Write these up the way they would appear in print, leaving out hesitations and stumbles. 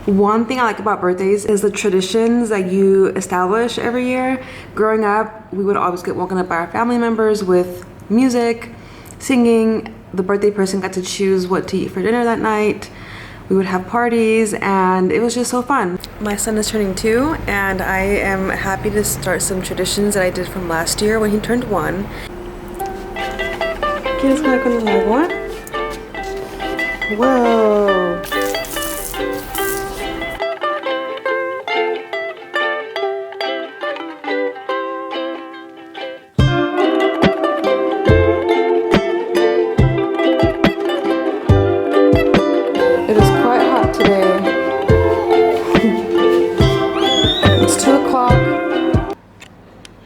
One thing I like about birthdays is the traditions that you establish every year. Growing up, we would always get woken up by our family members with music, singing. The birthday person got to choose what to eat for dinner that night. We would have parties and it was just so fun. My son is turning 2 and I am happy to start some traditions that I did from last year when he turned 1. ¿Quieres jugar con el agua? Whoa! It is quite hot today. It's 2 o'clock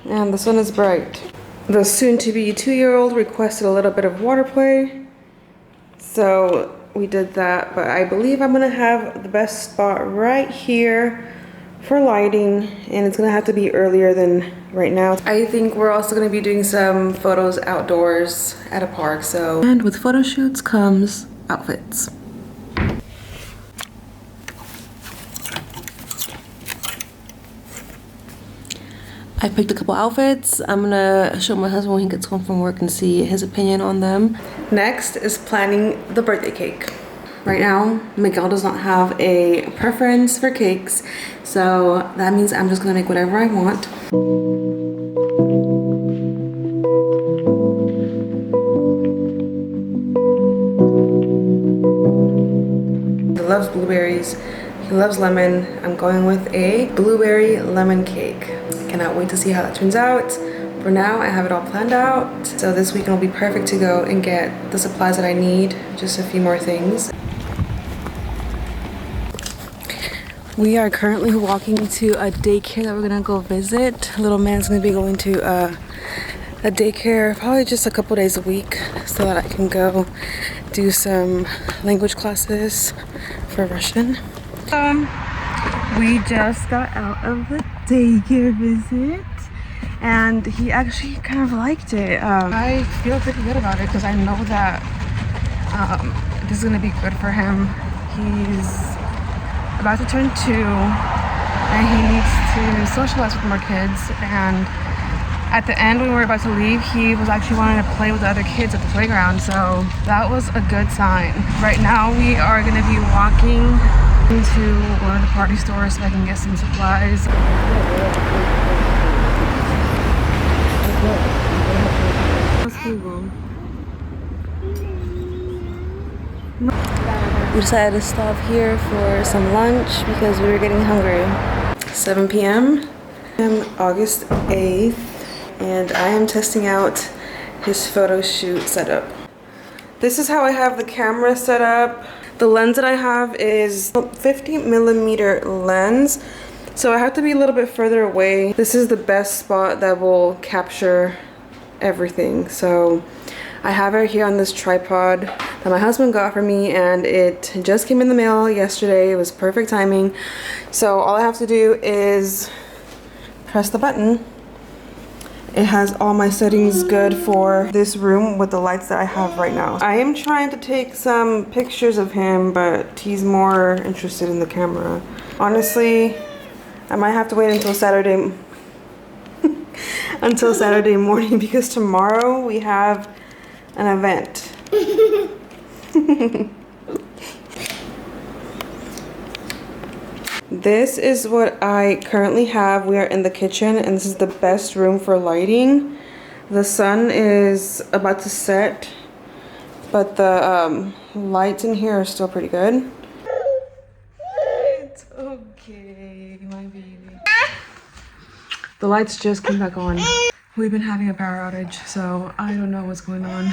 and the sun is bright. The soon-to-be 2-year-old requested a little bit of water play, so we did that, but I believe I'm gonna have the best spot right here for lighting, and it's gonna have to be earlier than right now. I think we're also gonna be doing some photos outdoors at a park, so. And with photo shoots comes outfits. I picked a couple outfits. I'm gonna show my husband when he gets home from work and see his opinion on them. Next is planning the birthday cake. Right now, Miguel does not have a preference for cakes, so that means I'm just gonna make whatever I want. He loves blueberries, he loves lemon. I'm going with a blueberry lemon cake. Cannot wait to see how that turns out. For now, I have it all planned out. So this weekend will be perfect to go and get the supplies that I need. Just a few more things. We are currently walking to a daycare that we're gonna go visit. Little man's gonna be going to a daycare probably just a couple days a week so that I can go do some language classes for Russian. We just got out of the daycare visit and he actually kind of liked it. I feel pretty good about it because I know that this is going to be good for him. He's about to turn 2 and he needs to socialize with more kids, and at the end when we were about to leave, he was actually wanting to play with the other kids at the playground, so that was a good sign. Right now we are going to be walking into one of the party stores so I can get some supplies. We decided to stop here for some lunch because we were getting hungry. 7 p.m. August 8th, and I am testing out his photo shoot setup. This is how I have the camera set up. The lens that I have is 50mm lens, so I have to be a little bit further away. This is the best spot that will capture everything. So I have it here on this tripod that my husband got for me, and it just came in the mail yesterday. It was perfect timing. So all I have to do is press the button. It has all my settings good for this room with the lights that I have right now. I am trying to take some pictures of him, but he's more interested in the camera. Honestly, I might have to wait until Saturday until Saturday morning because tomorrow we have an event. This is what I currently have. We are in the kitchen and this is the best room for lighting. The sun is about to set, but the lights in here are still pretty good. It's okay, my baby. The lights just came back on. We've been having a power outage, so I don't know what's going on.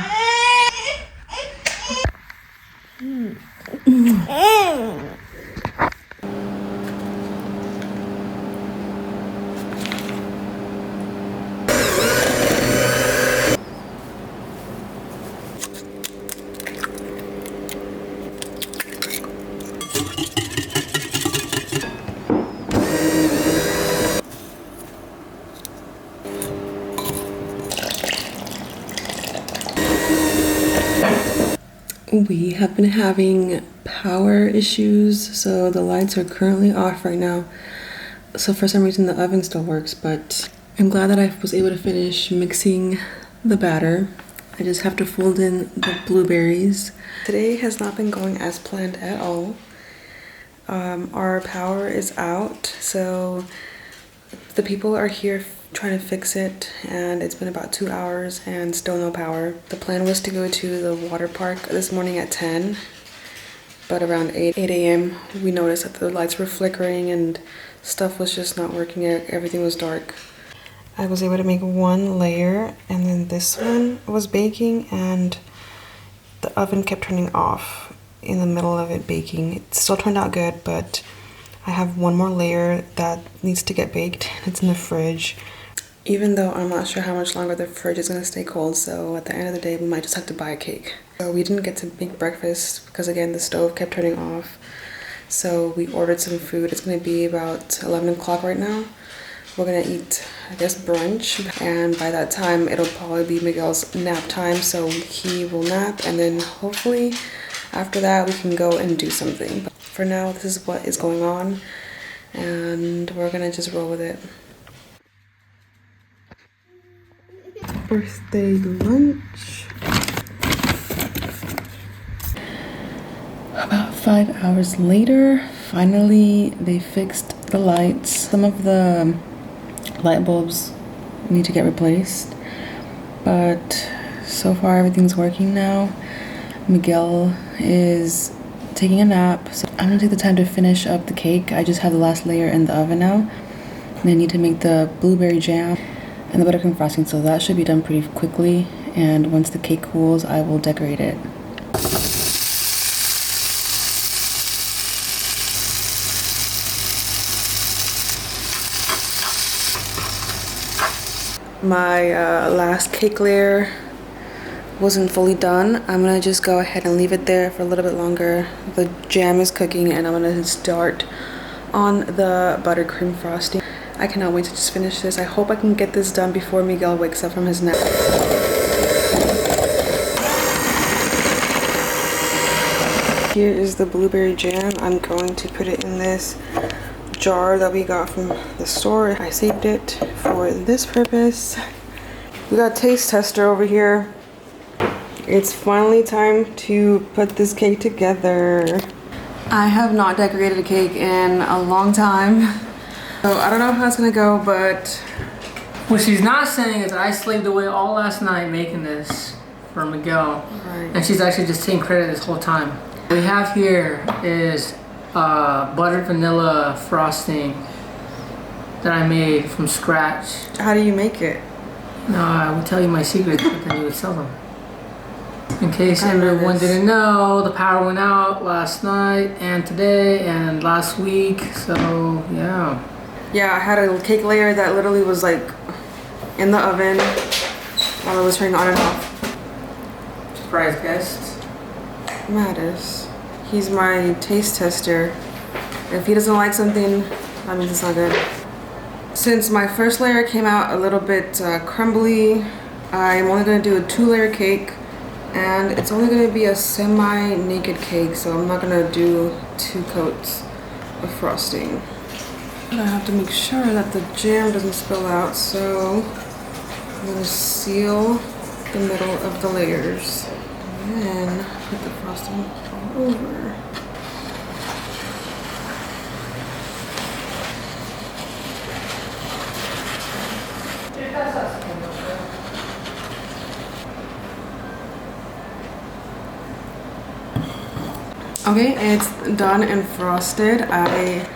We have been having power issues, so the lights are currently off right now. So for some reason the oven still works, but I'm glad that I was able to finish mixing the batter. I just have to fold in the blueberries. Today has not been going as planned at all. Our power is out, so the people are here trying to fix it, and it's been about 2 hours and still no power. The plan was to go to the water park this morning at 10, but around 8 a.m. we noticed that the lights were flickering and stuff was just not working. Everything was dark. I was able to make one layer, and then this one was baking and the oven kept turning off in the middle of it baking. It still turned out good, but I have one more layer that needs to get baked. It's in the fridge. Even though I'm not sure how much longer the fridge is gonna stay cold, so at the end of the day we might just have to buy a cake. So we didn't get to make breakfast because again the stove kept turning off. So we ordered some food. It's gonna be about 11 o'clock right now. We're gonna eat, I guess, brunch, and by that time it'll probably be Miguel's nap time, so he will nap, and then hopefully after that we can go and do something. But for now, this is what is going on, and we're gonna just roll with it. Birthday lunch. About 5 hours later, finally they fixed the lights. Some of the light bulbs need to get replaced, but so far everything's working now. Miguel is taking a nap, so I'm gonna take the time to finish up the cake. I just have the last layer in the oven now, and I need to make the blueberry jam and the buttercream frosting, so that should be done pretty quickly, and once the cake cools I will decorate it. My last cake layer wasn't fully done. I'm gonna just go ahead and leave it there for a little bit longer. The jam is cooking and I'm gonna start on the buttercream frosting. I cannot wait to just finish this. I hope I can get this done before Miguel wakes up from his nap. Here is the blueberry jam. I'm going to put it in this jar that we got from the store. I saved it for this purpose. We got a taste tester over here. It's finally time to put this cake together. I have not decorated a cake in a long time, so I don't know how it's gonna go, but what she's not saying is that I slaved away all last night making this for Miguel, right. And she's actually just taking credit this whole time. What we have here is buttered vanilla frosting that I made from scratch. How do you make it? No, I would tell you my secrets, but then you would sell them. In case everyone didn't know, the power went out last night and today and last week, so yeah. Yeah, I had a cake layer that literally was like in the oven while I was turning on and off. Surprise guest. Mattis. He's my taste tester. If he doesn't like something, that means it's not good. Since my first layer came out a little bit crumbly, I'm only gonna do a 2-layer cake, and it's only gonna be a semi-naked cake, so I'm not gonna do 2 coats of frosting. But I have to make sure that the jam doesn't spill out, so I'm gonna seal the middle of the layers and then put the frosting all over. Okay, it's done and frosted. I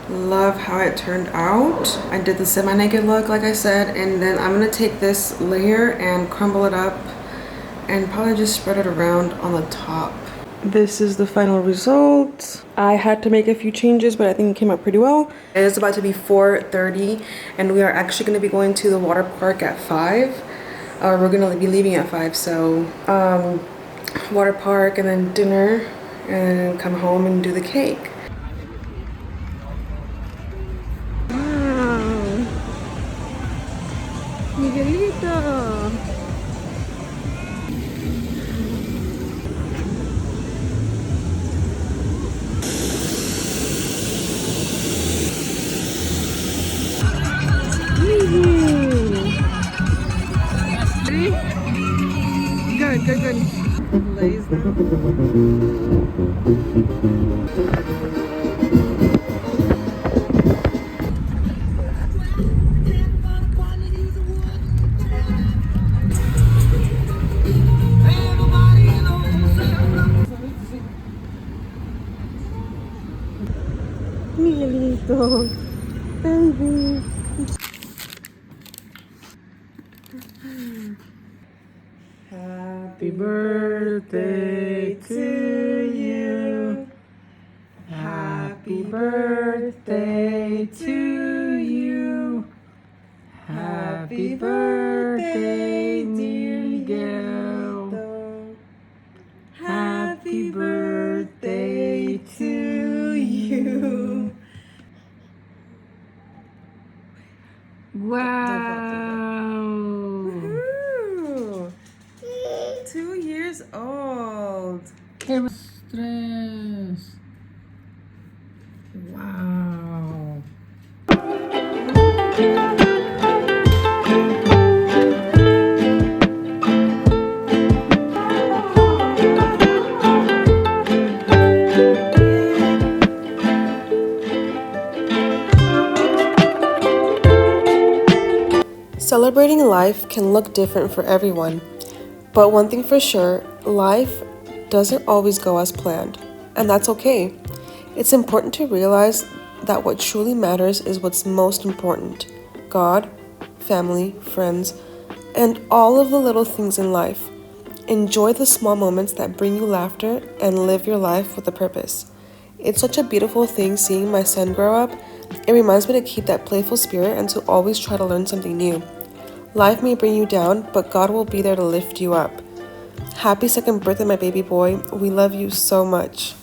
love how it turned out. I did the semi-naked look, like I said, and then I'm gonna take this layer and crumble it up and probably just spread it around on the top. This is the final result. I had to make a few changes, but I think it came out pretty well. It is about to be 4:30, and we are actually gonna be going to the water park at 5. We're gonna be leaving at 5, so water park and then dinner, and come home and do the cake. Wow. Miguelito. good. Lays them. Miguelito, baby. Happy birthday to you. Happy birthday to you. Happy birthday, dear Miguel. Happy birthday to you. Wow. Woohoo! 2 years old. Stress. Wow. Celebrating life can look different for everyone, but one thing for sure, life doesn't always go as planned, and that's okay. It's important to realize that what truly matters is what's most important: God, family, friends, and all of the little things in life. Enjoy the small moments that bring you laughter and live your life with a purpose. It's such a beautiful thing seeing my son grow up. It reminds me to keep that playful spirit and to always try to learn something new. Life may bring you down, but God will be there to lift you up. Happy second birthday, my baby boy. We love you so much.